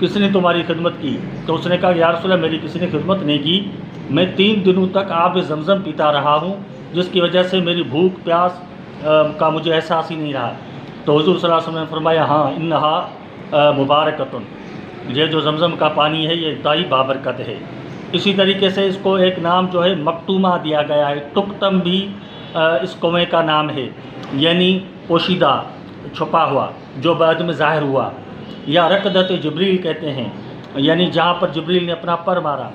کس نے تمہاری خدمت کی؟ تو اس نے کہا یا رسول اللہ میری کسی نے خدمت نہیں کی، میں 3 دنوں تک آب زمزم پیتا رہا ہوں، جس کی وجہ سے میری بھوک پیاس کا مجھے احساس ہی نہیں رہا۔ تو حضور صلی اللہ علیہ وسلم نے فرمایا ہاں انہا مبارکتن، یہ جو زمزم کا پانی ہے یہ انتہائی بابرکت ہے۔ اسی طریقے سے اس کو ایک نام جو ہے مکتومہ دیا گیا ہے، ٹکتم بھی اس کنویں کا نام ہے، یعنی پوشیدہ، چھپا ہوا، جو بعد میں ظاہر ہوا، یا رکدت جبریل کہتے ہیں، یعنی جہاں پر جبریل نے اپنا پر مارا۔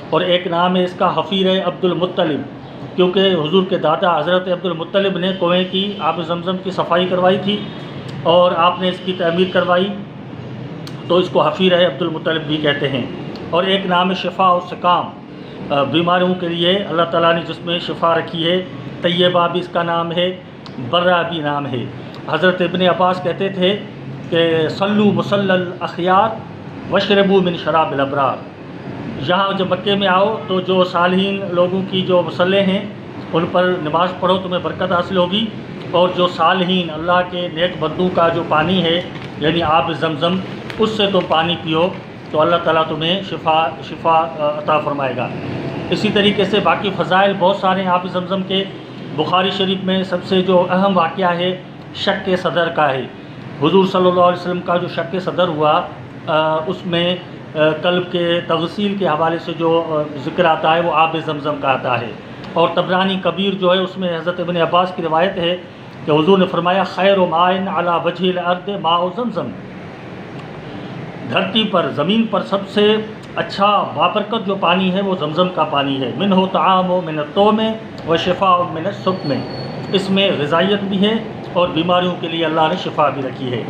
اور ایک نام ہے اس کا حفیر عبد المطلب، کیونکہ حضور کے دادا حضرت عبد المطلب نے کنویں کی آب زمزم کی صفائی کروائی تھی اور آپ نے اس کی تعمیر کروائی، تو اس کو حفیر عبد المطلب بھی کہتے ہیں۔ اور ایک نام ہے شفا و سقام، بیماریوں کے لیے اللہ تعالیٰ نے جس میں شفا رکھی ہے۔ طیبہ بھی اس کا نام ہے، برہ بھی نام ہے۔ حضرت ابن عباس کہتے تھے کہ صلو مصلی الاخیار واشربوا من شراب الابرار، یہاں جب مکے میں آؤ تو جو صالحین لوگوں کی جو مصلے ہیں ان پر نماز پڑھو، تمہیں برکت حاصل ہوگی، اور جو صالحین اللہ کے نیک بندوں کا جو پانی ہے یعنی آب زمزم، اس سے تم پانی پیو تو اللہ تعالیٰ تمہیں شفا عطا فرمائے گا۔ اسی طریقے سے باقی فضائل بہت سارے ہیں آب زمزم کے۔ بخاری شریف میں سب سے جو اہم واقعہ ہے شق صدر کا ہے۔ حضور صلی اللہ علیہ وسلم کا جو شق صدر ہوا اس میں قلب کے تغسیل کے حوالے سے جو ذکر آتا ہے وہ آب زمزم کا آتا ہے۔ اور طبرانی کبیر جو ہے اس میں حضرت ابن عباس کی روایت ہے کہ حضور نے فرمایا خیر ماء علی وجہ الارض ماء زمزم، دھرتی پر زمین پر سب سے اچھا بابرکت جو پانی ہے وہ زمزم کا پانی ہے۔ منہ طعام من الطعم و شفاء من السقم، اس میں غذائیت بھی ہے اور بیماریوں کے لیے اللہ نے شفا بھی رکھی ہے۔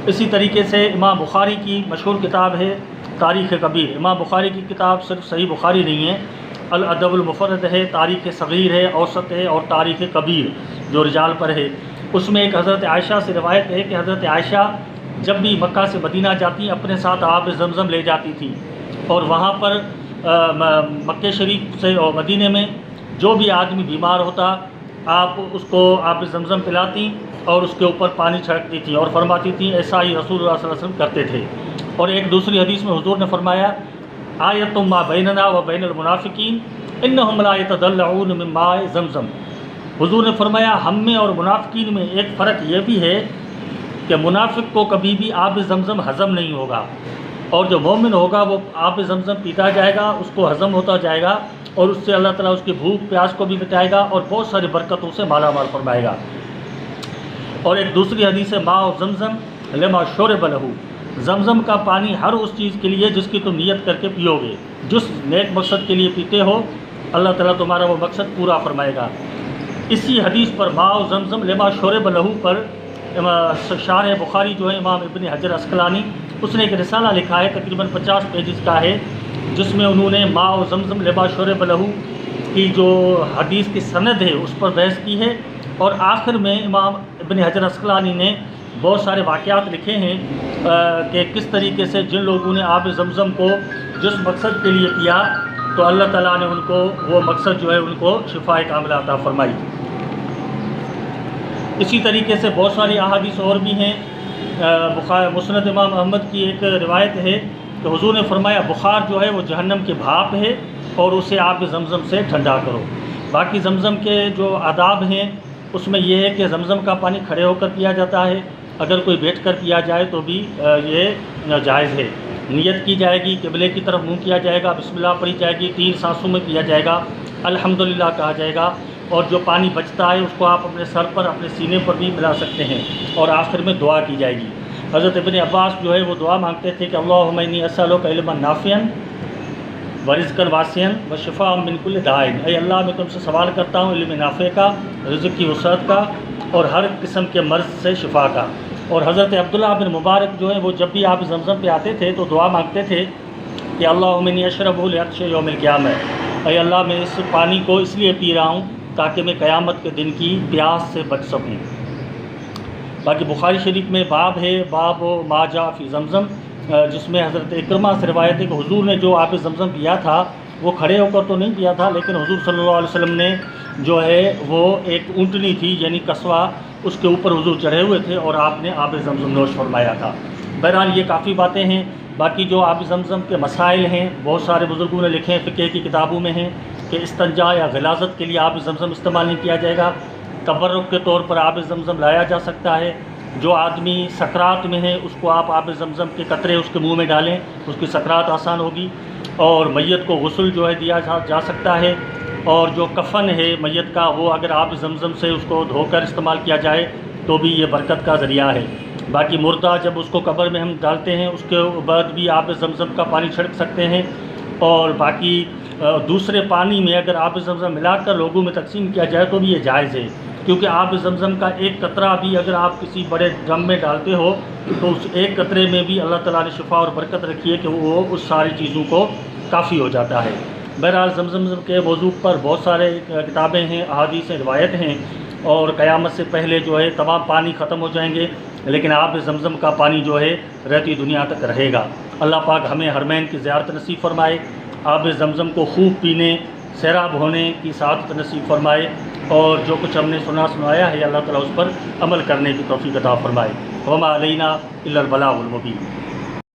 اسی طریقے سے امام بخاری کی مشہور کتاب ہے تاریخ کبیر۔ امام بخاری کی کتاب صرف صحیح بخاری نہیں ہے، الادب المفرد ہے، تاریخ صغیر ہے، اوسط ہے، اور تاریخ کبیر جو رجال پر ہے۔ اس میں ایک حضرت عائشہ سے روایت ہے کہ حضرت عائشہ جب بھی مکہ سے مدینہ جاتی اپنے ساتھ آب زمزم لے جاتی تھی، اور وہاں پر مکہ شریف سے اور مدینے میں جو بھی آدمی بیمار ہوتا آپ اس کو آب زمزم پلاتی اور اس کے اوپر پانی چھڑکتی تھی اور فرماتی تھیں ایسا ہی رسول اللہ صلی اللہ علیہ وسلم کرتے تھے۔ اور ایک دوسری حدیث میں حضور نے فرمایا آیۃ ما بیننا و بین المنافقین انہم لا یتضلعون من ماء زمزم، حضور نے فرمایا ہم میں اور منافقین میں ایک فرق یہ بھی ہے کہ منافق کو کبھی بھی آب زمزم ہضم نہیں ہوگا، اور جو مومن ہوگا وہ آب زمزم پیتا جائے گا، اس کو ہضم ہوتا جائے گا، اور اس سے اللہ تعالیٰ اس کی بھوک پیاس کو بھی مٹائے گا اور بہت ساری برکتوں سے مالا مال فرمائے گا۔ اور ایک دوسری حدیث ہے ماء زمزم لما شرب لہ، زمزم کا پانی ہر اس چیز کے لیے جس کی تم نیت کر کے پیو گے، جس نیک مقصد کے لیے پیتے ہو اللہ تعالیٰ تمہارا وہ مقصد پورا فرمائے گا۔ اسی حدیث پر ماء زمزم لما شرب لہ پر شارح بخاری جو ہے امام ابن حجر عسقلانی، اس نے ایک رسالہ لکھا ہے تقریباً 50 پیجز کا ہے، جس میں انہوں نے ماء زمزم لما شرب لہ کی جو حدیث کی سند ہے اس پر بحث کی ہے، اور آخر میں امام ابن حجر عسقلانی نے بہت سارے واقعات لکھے ہیں کہ کس طریقے سے جن لوگوں نے آب زمزم کو جس مقصد کے لیے پیا تو اللہ تعالیٰ نے ان کو وہ مقصد جو ہے ان کو شفاء کاملہ عطا فرمائی۔ اسی طریقے سے بہت ساری احادیث اور بھی ہیں۔ مسند امام احمد کی ایک روایت ہے کہ حضور نے فرمایا بخار جو ہے وہ جہنم کی بھاپ ہے اور اسے آب زمزم سے ٹھنڈا کرو۔ باقی زمزم کے جو آداب ہیں اس میں یہ ہے کہ زمزم کا پانی کھڑے ہو کر پیا جاتا ہے، اگر کوئی بیٹھ کر پیا جائے تو بھی یہ جائز ہے۔ نیت کی جائے گی، قبلے کی طرف منہ کیا جائے گا، بسم اللہ پڑھی جائے گی، 3 سانسوں میں پیا جائے گا، الحمدللہ کہا جائے گا، اور جو پانی بچتا ہے اس کو آپ اپنے سر پر اپنے سینے پر بھی ملا سکتے ہیں، اور آخر میں دعا کی جائے گی۔ حضرت ابن عباس جو ہے وہ دعا مانگتے تھے کہ اللہم انی اسألک علما نافعا ورزقا واسعا وشفاء من کل داء، اے اللہ میں تم سے سوال کرتا ہوں علم نافع کا، رزق کی وسعت کا، اور ہر قسم کے مرض سے شفا کا۔ اور حضرت عبداللہ بن مبارک جو ہے وہ جب بھی آپ زمزم پہ آتے تھے تو دعا مانگتے تھے کہ اللہم انی اشربہ لعطش یوم القیامہ، اے اللہ میں اس پانی کو اس لیے پی رہا ہوں تاکہ میں قیامت کے دن کی پیاس سے بچ سکوں۔ باقی بخاری شریف میں باب ہے باب ما جاء فی زمزم، جس میں حضرت اکرمہ سے روایت ہے کہ حضور نے جو آب زمزم پیا تھا وہ کھڑے ہو کر تو نہیں پیا تھا، لیکن حضور صلی اللہ علیہ وسلم نے جو ہے وہ ایک اونٹنی تھی یعنی قصوہ، اس کے اوپر حضور چڑھے ہوئے تھے اور آپ نے آب زمزم نوش فرمایا تھا۔ بہرحال یہ کافی باتیں ہیں۔ باقی جو آب زمزم کے مسائل ہیں بہت سارے بزرگوں نے لکھے ہیں، فقہ کی کتابوں میں ہیں کہ استنجا یا غلاظت کے لیے آب زمزم استعمال نہیں کیا جائے گا، تبرک کے طور پر آب زمزم لایا جا سکتا ہے، جو آدمی سکرات میں ہے اس کو آپ آب زمزم کے قطرے اس کے منہ میں ڈالیں، اس کی سکرات آسان ہوگی، اور میت کو غسل جو ہے دیا جا سکتا ہے، اور جو کفن ہے میت کا وہ اگر آب زمزم سے اس کو دھو کر استعمال کیا جائے تو بھی یہ برکت کا ذریعہ ہے۔ باقی مردہ جب اس کو قبر میں ہم ڈالتے ہیں اس کے بعد بھی آب زمزم کا پانی چھڑک سکتے ہیں، اور باقی دوسرے پانی میں اگر آب زمزم ملا کر لوگوں میں تقسیم کیا جائے تو بھی یہ جائز ہے، کیونکہ آب زمزم کا ایک قطرہ بھی اگر آپ کسی بڑے ڈرم میں ڈالتے ہو تو اس ایک قطرے میں بھی اللہ تعالیٰ نے شفا اور برکت رکھی ہے کہ وہ اس ساری چیزوں کو کافی ہو جاتا ہے۔ بہرحال زمزم کے موضوع پر بہت سارے کتابیں ہیں، احادیث روایت ہیں، اور قیامت سے پہلے جو ہے تمام پانی ختم ہو جائیں گے، لیکن آب زمزم کا پانی جو ہے رہتی دنیا تک رہے گا۔ اللہ پاک ہمیں حرمین کی زیارت نصیب فرمائے، آب زمزم کو خوب پینے سیراب ہونے کی سعادت نصیب فرمائے، اور جو کچھ ہم نے سنایا ہے اللہ تعالیٰ اس پر عمل کرنے کی توفیق عطا فرمائے۔ وما علینا الا البلاغ المبین۔